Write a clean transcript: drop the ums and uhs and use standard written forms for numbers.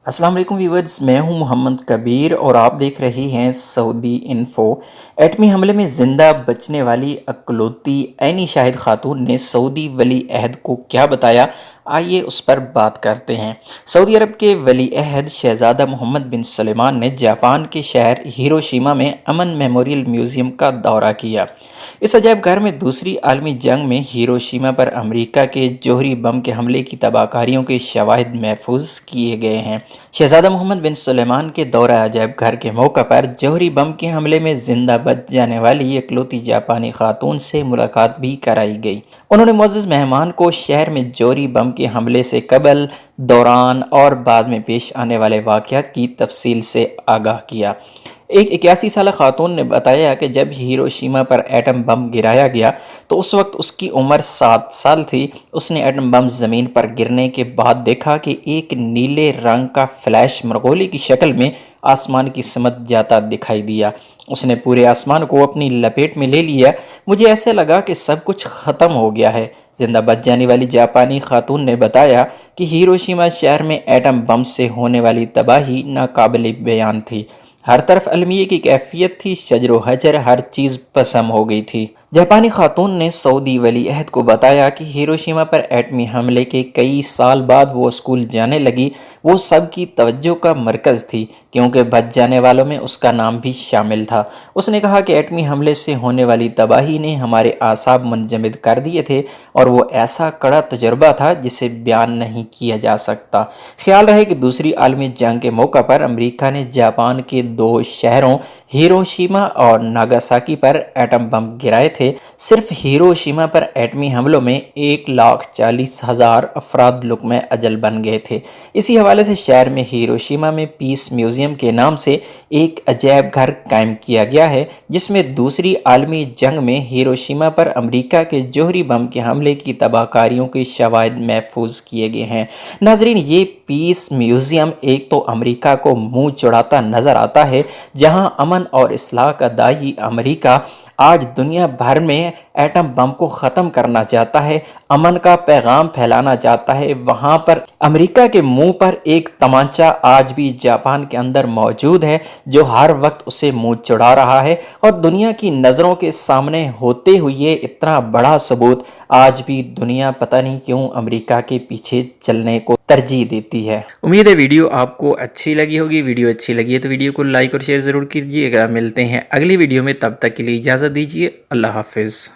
السلام علیکم ویورز، میں ہوں محمد کبیر اور آپ دیکھ رہے ہیں سعودی انفو۔ ایٹمی حملے میں زندہ بچنے والی اکلوتی عینی شاہد خاتون نے سعودی ولی عہد کو کیا بتایا، آئیے اس پر بات کرتے ہیں۔ سعودی عرب کے ولی عہد شہزادہ محمد بن سلمان نے جاپان کے شہر ہیروشیما میں امن میموریل میوزیم کا دورہ کیا۔ اس عجائب گھر میں دوسری عالمی جنگ میں ہیروشیما پر امریکہ کے جوہری بم کے حملے کی تباہ کاریوں کے شواہد محفوظ کیے گئے ہیں۔ شہزادہ محمد بن سلمان کے دورہ عجائب گھر کے موقع پر جوہری بم کے حملے میں زندہ بچ جانے والی اکلوتی جاپانی خاتون سے ملاقات بھی کرائی گئی۔ انہوں نے معزز مہمان کو شہر میں جوہری بم کے حملے سے قبل، دوران اور بعد میں پیش آنے والے واقعات کی تفصیل سے آگاہ کیا۔ ایک 81 سالہ خاتون نے بتایا کہ جب ہیروشیما پر ایٹم بم گرایا گیا تو اس وقت اس کی عمر 7 سال تھی۔ اس نے ایٹم بم زمین پر گرنے کے بعد دیکھا کہ ایک نیلے رنگ کا فلیش مرغولی کی شکل میں آسمان کی سمت جاتا دکھائی دیا۔ اس نے پورے آسمان کو اپنی لپیٹ میں لے لیا۔ مجھے ایسے لگا کہ سب کچھ ختم ہو گیا ہے۔ زندہ بچ جانے والی جاپانی خاتون نے بتایا کہ ہیروشیما شہر میں ایٹم بم سے ہونے والی تباہی ناقابل بیان تھی۔ ہر طرف المیے کی کیفیت تھی، شجر و حجر، ہر چیز پسم ہو گئی تھی۔ جاپانی خاتون نے سعودی ولی عہد کو بتایا کہ ہیروشیما پر ایٹمی حملے کے کئی سال بعد وہ اسکول جانے لگی۔ وہ سب کی توجہ کا مرکز تھی کیونکہ بچ جانے والوں میں اس کا نام بھی شامل تھا۔ اس نے کہا کہ ایٹمی حملے سے ہونے والی تباہی نے ہمارے اعصاب منجمد کر دیے تھے اور وہ ایسا کڑا تجربہ تھا جسے بیان نہیں کیا جا سکتا۔ خیال رہے کہ دوسری عالمی جنگ کے موقع پر امریکہ نے جاپان کے 2 شہروں ہیروشیما اور ناگاساکی پر ایٹم بم گرائے تھے۔ صرف ہیروشیما پر ایٹمی حملوں میں 1,40,000 افراد لقمہ اجل بن گئے تھے۔ اسی حوالے سے شہر میں ہیروشیما میں پیس میوزیم کے نام سے ایک عجائب گھر قائم کیا گیا ہے جس میں دوسری عالمی جنگ میں ہیروشیما پر امریکہ کے جوہری بم کے حملے کی تباہ کاریوں کے شواہد محفوظ کیے گئے ہیں۔ ناظرین، یہ پیس میوزیم ایک تو امریکہ کو منہ چڑھاتا نظر آتا ہے، جہاں امن اور اصلاح کا داعی امریکہ آج دنیا بھر میں ایٹم بم کو ختم کرنا چاہتا ہے، امن کا پیغام پھیلانا چاہتا ہے، وہاں پر امریکہ کے منہ پر ایک تمانچہ آج بھی جاپان کے اندر موجود ہے جو ہر وقت اسے منہ چڑھا رہا ہے، اور دنیا کی نظروں کے سامنے ہوتے ہوئے اتنا بڑا ثبوت آج بھی دنیا پتہ نہیں کیوں امریکہ کے پیچھے چلنے کو ترجیح دیتی ہے۔ امید ہے ویڈیو آپ کو اچھی لگی ہوگی۔ ویڈیو اچھی لگی ہے تو ویڈیو کو لائک اور شیئر ضرور کیجیے گا۔ ملتے ہیں اگلی ویڈیو میں، تب تک کے لیے اجازت دیجیے۔ اللہ حافظ۔